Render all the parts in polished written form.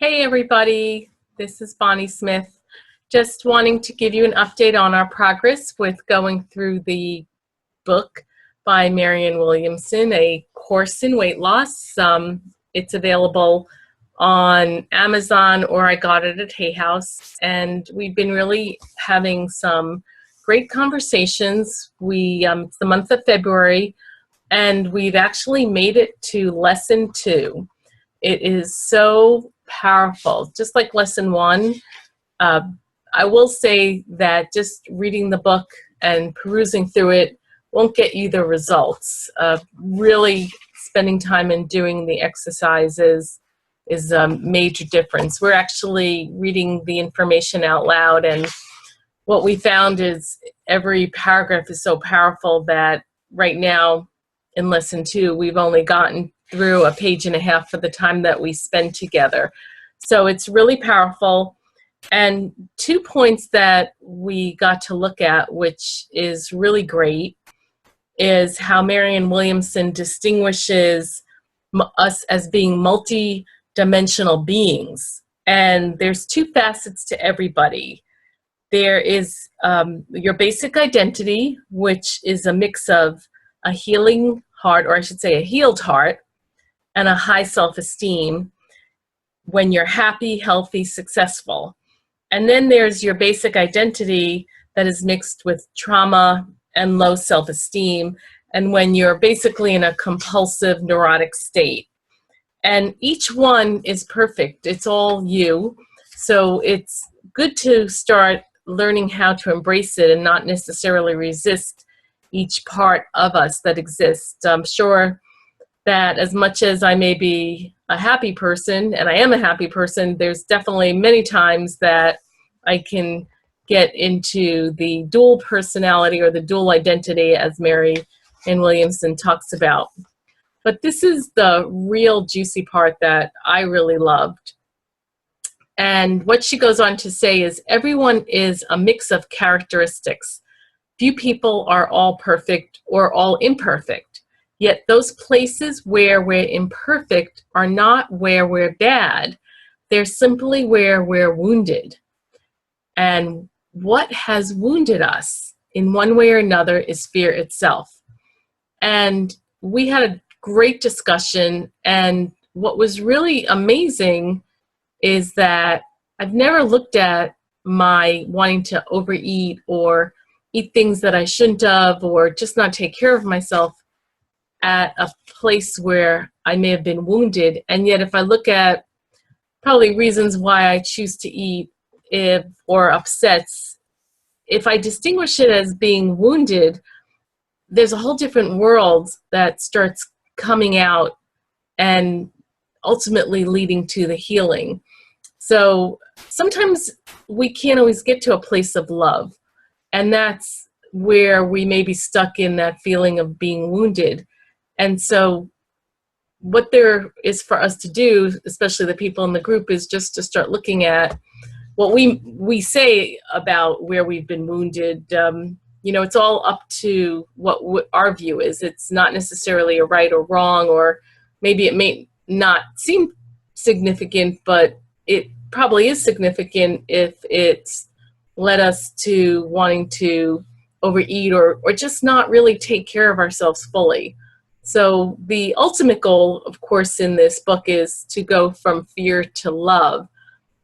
Hey everybody, this is Bonnie Smith. Just wanting to give you an update on our progress with going through the book by Marianne Williamson, A Course in Weight Loss. It's available on Amazon or I got it at Hay House, and we've been really having some great conversations. It's the month of February, and we've actually made it to lesson 2. It is so powerful, just like lesson 1. I will say that just reading the book and perusing through it won't get you the results. Really spending time and doing the exercises is a major difference. We're actually reading the information out loud, and what we found is every paragraph is so powerful that right now in lesson 2 we've only gotten through a page and a half for the time that we spend together. So it's really powerful. And 2 points that we got to look at, which is really great, is how Marianne Williamson distinguishes us as being multi-dimensional beings. And there's 2 facets to everybody. There is your basic identity, which is a mix of a healing heart, or I should say a healed heart, and a high self-esteem when you're happy, healthy, successful. And then there's your basic identity that is mixed with trauma and low self-esteem, and when you're basically in a compulsive, neurotic state. And each one is perfect. It's all you. So it's good to start learning how to embrace it and not necessarily resist each part of us that exists. I'm sure that as much as I may be a happy person, and I am a happy person, there's definitely many times that I can get into the dual personality or the dual identity, as Marianne Williamson talks about. But this is the real juicy part that I really loved. And what she goes on to say is everyone is a mix of characteristics. Few people are all perfect or all imperfect. Yet those places where we're imperfect are not where we're bad. They're simply where we're wounded. And what has wounded us in one way or another is fear itself. And we had a great discussion, and what was really amazing is that I've never looked at my wanting to overeat or eat things that I shouldn't have or just not take care of myself at a place where I may have been wounded. And yet if I look at probably reasons why I choose to eat or upsets, if I distinguish it as being wounded, there's a whole different world that starts coming out and ultimately leading to the healing. So sometimes we can't always get to a place of love, and that's where we may be stuck in that feeling of being wounded. And so what there is for us to do, especially the people in the group, is just to start looking at what we say about where we've been wounded. It's all up to what our view is. It's not necessarily a right or wrong, or maybe it may not seem significant, but it probably is significant if it's led us to wanting to overeat or just not really take care of ourselves fully. So the ultimate goal, of course, in this book is to go from fear to love.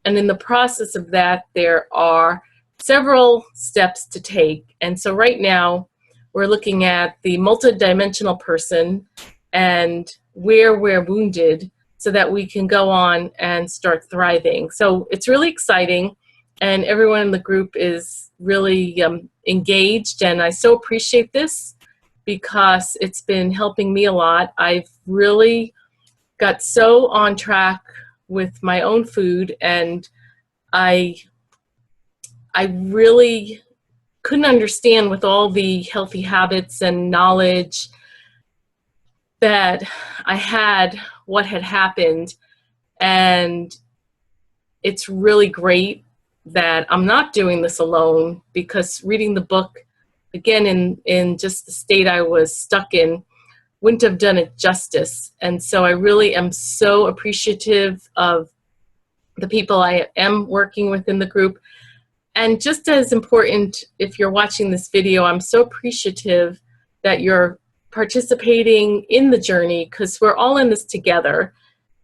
And in the process of that, there are several steps to take. And so right now, we're looking at the multidimensional person and where we're wounded so that we can go on and start thriving. So it's really exciting, and everyone in the group is really engaged, and I so appreciate this because it's been helping me a lot. I've really got so on track with my own food, and I really couldn't understand, with all the healthy habits and knowledge that I had, what had happened. And it's really great that I'm not doing this alone, because reading the book again in just the state I was stuck in wouldn't have done it justice. And so I really am so appreciative of the people I am working with in the group. And just as important, if you're watching this video, I'm so appreciative that you're participating in the journey, because we're all in this together.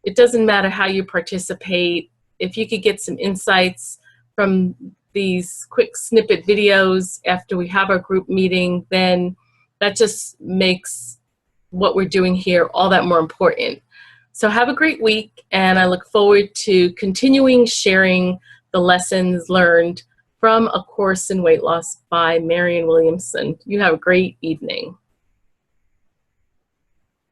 It doesn't matter how you participate. If you could get some insights from these quick snippet videos after we have our group meeting, then that just makes what we're doing here all that more important. So have a great week, and I look forward to continuing sharing the lessons learned from A Course in Weight Loss by Marianne Williamson. You have a great evening.